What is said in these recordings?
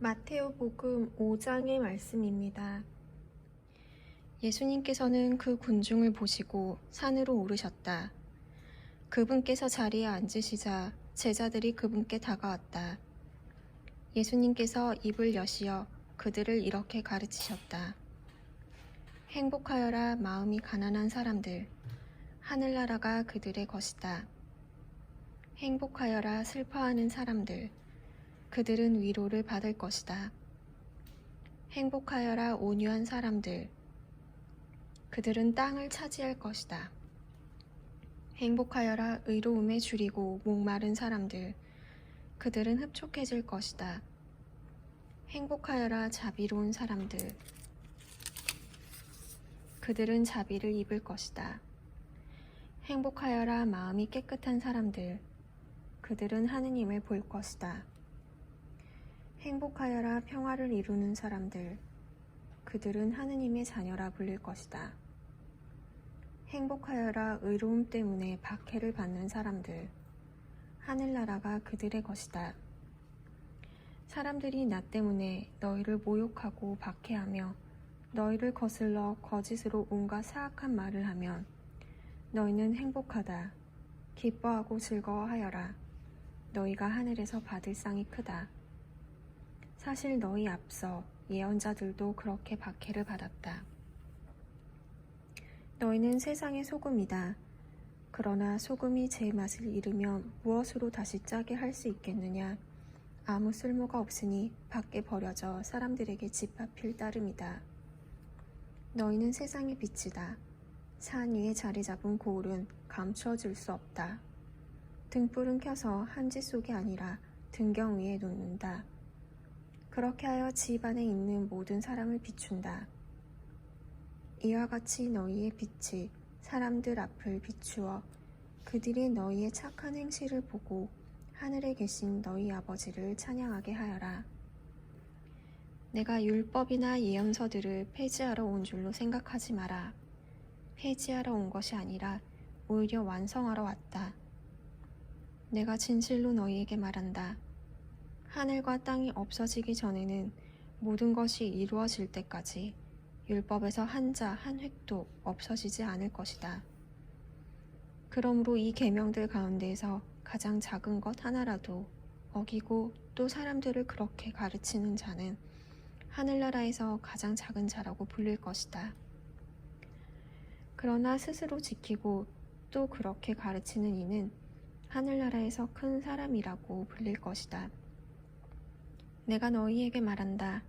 마테오복음 5장의 말씀입니다. 예수님께서는 그 군중을 보시고 산으로 오르셨다. 그분께서 자리에 앉으시자 제자들이 그분께 다가왔다. 예수님께서 입을 여시어 그들을 이렇게 가르치셨다. 행복하여라 마음이 가난한 사람들, 하늘나라가 그들의 것이다. 행복하여라 슬퍼하는 사람들, 그들은 위로를 받을 것이다. 행복하여라 온유한 사람들, 그들은 땅을 차지할 것이다. 행복하여라 의로움에 줄이고 목마른 사람들, 그들은 흡족해질 것이다. 행복하여라 자비로운 사람들, 그들은 자비를 입을 것이다. 행복하여라 마음이 깨끗한 사람들, 그들은 하느님을 볼 것이다. 행복하여라 평화를 이루는 사람들, 그들은 하느님의 자녀라 불릴 것이다. 행복하여라 의로움 때문에 박해를 받는 사람들, 하늘나라가 그들의 것이다. 사람들이 나 때문에 너희를 모욕하고 박해하며 너희를 거슬러 거짓으로 온갖 사악한 말을 하면 너희는 행복하다. 기뻐하고 즐거워하여라. 너희가 하늘에서 받을 상이 크다. 사실 너희 앞서 예언자들도 그렇게 박해를 받았다. 너희는 세상의 소금이다. 그러나 소금이 제 맛을 잃으면 무엇으로 다시 짜게 할 수 있겠느냐? 아무 쓸모가 없으니 밖에 버려져 사람들에게 짓밟힐 따름이다. 너희는 세상의 빛이다. 산 위에 자리 잡은 고울은 감추어 줄 수 없다. 등불은 켜서 한지 속이 아니라 등경 위에 놓는다. 그렇게 하여 집 안에 있는 모든 사람을 비춘다. 이와 같이 너희의 빛이 사람들 앞을 비추어 그들이 너희의 착한 행실을 보고 하늘에 계신 너희 아버지를 찬양하게 하여라. 내가 율법이나 예언서들을 폐지하러 온 줄로 생각하지 마라. 폐지하러 온 것이 아니라 오히려 완성하러 왔다. 내가 진실로 너희에게 말한다. 하늘과 땅이 없어지기 전에는 모든 것이 이루어질 때까지 율법에서 한 자 한 획도 없어지지 않을 것이다. 그러므로 이 계명들 가운데에서 가장 작은 것 하나라도 어기고 또 사람들을 그렇게 가르치는 자는 하늘나라에서 가장 작은 자라고 불릴 것이다. 그러나 스스로 지키고 또 그렇게 가르치는 이는 하늘나라에서 큰 사람이라고 불릴 것이다. 내가 너희에게 말한다.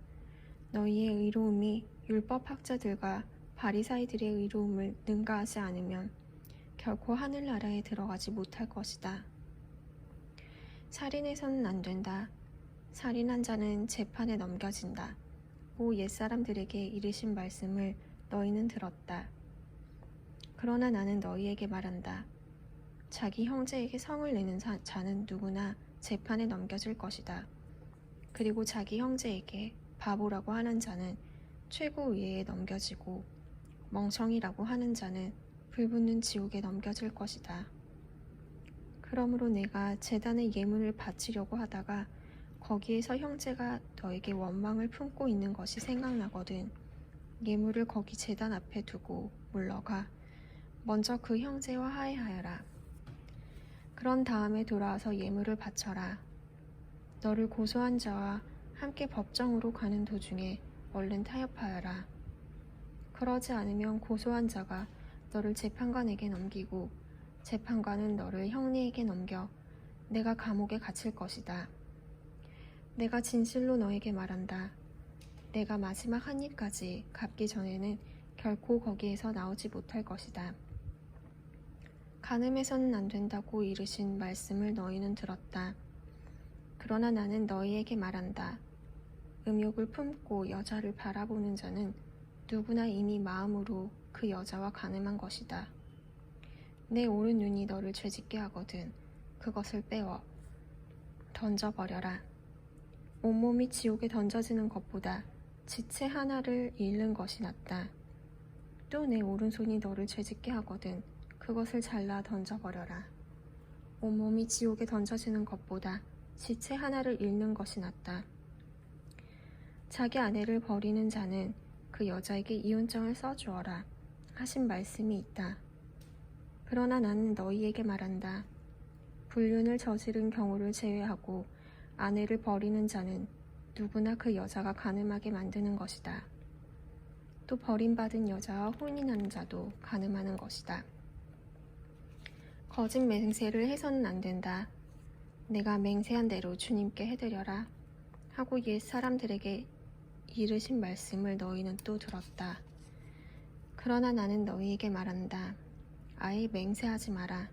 너희의 의로움이 율법학자들과 바리사이들의 의로움을 능가하지 않으면 결코 하늘나라에 들어가지 못할 것이다. 살인해서는 안 된다. 살인한 자는 재판에 넘겨진다. 고 옛사람들에게 이르신 말씀을 너희는 들었다. 그러나 나는 너희에게 말한다. 자기 형제에게 성을 내는 자는 누구나 재판에 넘겨질 것이다. 그리고 자기 형제에게 바보라고 하는 자는 최고위에 넘겨지고 멍청이라고 하는 자는 불붙는 지옥에 넘겨질 것이다. 그러므로 내가 제단에 예물을 바치려고 하다가 거기에서 형제가 너에게 원망을 품고 있는 것이 생각나거든 예물을 거기 제단 앞에 두고 물러가 먼저 그 형제와 화해하여라. 그런 다음에 돌아와서 예물을 바쳐라. 너를 고소한 자와 함께 법정으로 가는 도중에 얼른 타협하여라. 그러지 않으면 고소한 자가 너를 재판관에게 넘기고 재판관은 너를 형리에게 넘겨 내가 감옥에 갇힐 것이다. 내가 진실로 너에게 말한다. 내가 마지막 한 입까지 갚기 전에는 결코 거기에서 나오지 못할 것이다. 간음해서는 안 된다고 이르신 말씀을 너희는 들었다. 그러나 나는 너희에게 말한다. 음욕을 품고 여자를 바라보는 자는 누구나 이미 마음으로 그 여자와 간음한 것이다. 내 오른 눈이 너를 죄짓게 하거든 그것을 빼어 던져버려라. 온몸이 지옥에 던져지는 것보다 지체 하나를 잃는 것이 낫다. 또 내 오른손이 너를 죄짓게 하거든 그것을 잘라 던져버려라. 온몸이 지옥에 던져지는 것보다 지체 하나를 잃는 것이 낫다. 자기 아내를 버리는 자는 그 여자에게 이혼장을 써주어라 하신 말씀이 있다. 그러나 나는 너희에게 말한다. 불륜을 저지른 경우를 제외하고 아내를 버리는 자는 누구나 그 여자가 간음하게 만드는 것이다. 또 버림받은 여자와 혼인하는 자도 간음하는 것이다. 거짓 맹세를 해서는 안 된다. 내가 맹세한 대로 주님께 해드려라 하고 옛 사람들에게 이르신 말씀을 너희는 또 들었다. 그러나 나는 너희에게 말한다. 아예 맹세하지 마라.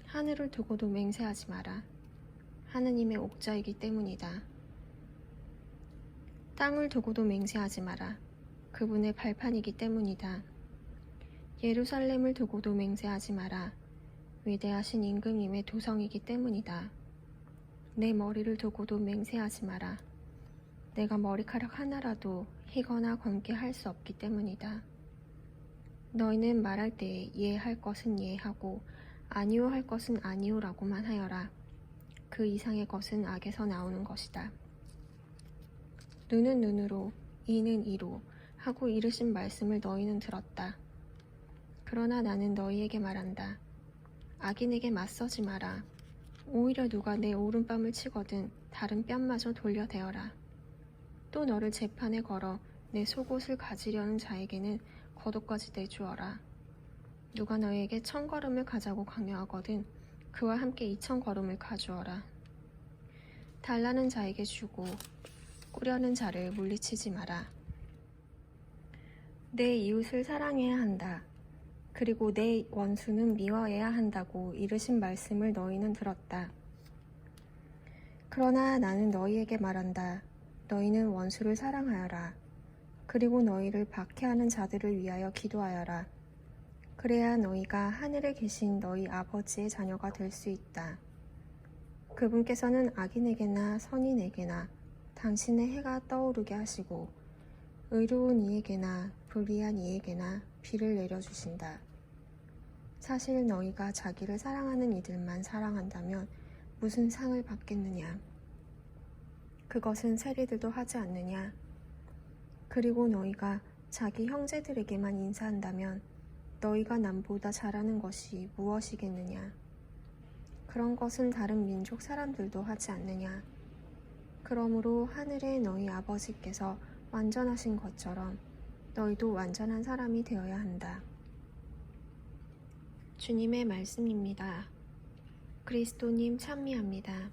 하늘을 두고도 맹세하지 마라. 하느님의 옥자이기 때문이다. 땅을 두고도 맹세하지 마라. 그분의 발판이기 때문이다. 예루살렘을 두고도 맹세하지 마라. 위대하신 임금님의 도성이기 때문이다. 내 머리를 두고도 맹세하지 마라. 내가 머리카락 하나라도 희거나 검게 할 수 없기 때문이다. 너희는 말할 때에 예할 것은 예하고 아니오 할 것은 아니오라고만 하여라. 그 이상의 것은 악에서 나오는 것이다. 눈은 눈으로, 이는 이로 하고 이르신 말씀을 너희는 들었다. 그러나 나는 너희에게 말한다. 악인에게 맞서지 마라. 오히려 누가 내 오른뺨을 치거든 다른 뺨마저 돌려대어라. 또 너를 재판에 걸어 내 속옷을 가지려는 자에게는 겉옷까지 내주어라. 누가 너에게 1000걸음을 가자고 강요하거든 그와 함께 2000걸음을 가주어라. 달라는 자에게 주고 꾸려는 자를 물리치지 마라. 내 이웃을 사랑해야 한다. 그리고 내 원수는 미워해야 한다고 이르신 말씀을 너희는 들었다. 그러나 나는 너희에게 말한다. 너희는 원수를 사랑하여라. 그리고 너희를 박해하는 자들을 위하여 기도하여라. 그래야 너희가 하늘에 계신 너희 아버지의 자녀가 될 수 있다. 그분께서는 악인에게나 선인에게나 당신의 해가 떠오르게 하시고 의로운 이에게나 불의한 이에게나 비를 내려주신다. 사실 너희가 자기를 사랑하는 이들만 사랑한다면 무슨 상을 받겠느냐? 그것은 세리들도 하지 않느냐? 그리고 너희가 자기 형제들에게만 인사한다면 너희가 남보다 잘하는 것이 무엇이겠느냐? 그런 것은 다른 민족 사람들도 하지 않느냐? 그러므로 하늘의 너희 아버지께서 완전하신 것처럼 너희도 완전한 사람이 되어야 한다. 주님의 말씀입니다. 그리스도님 찬미합니다.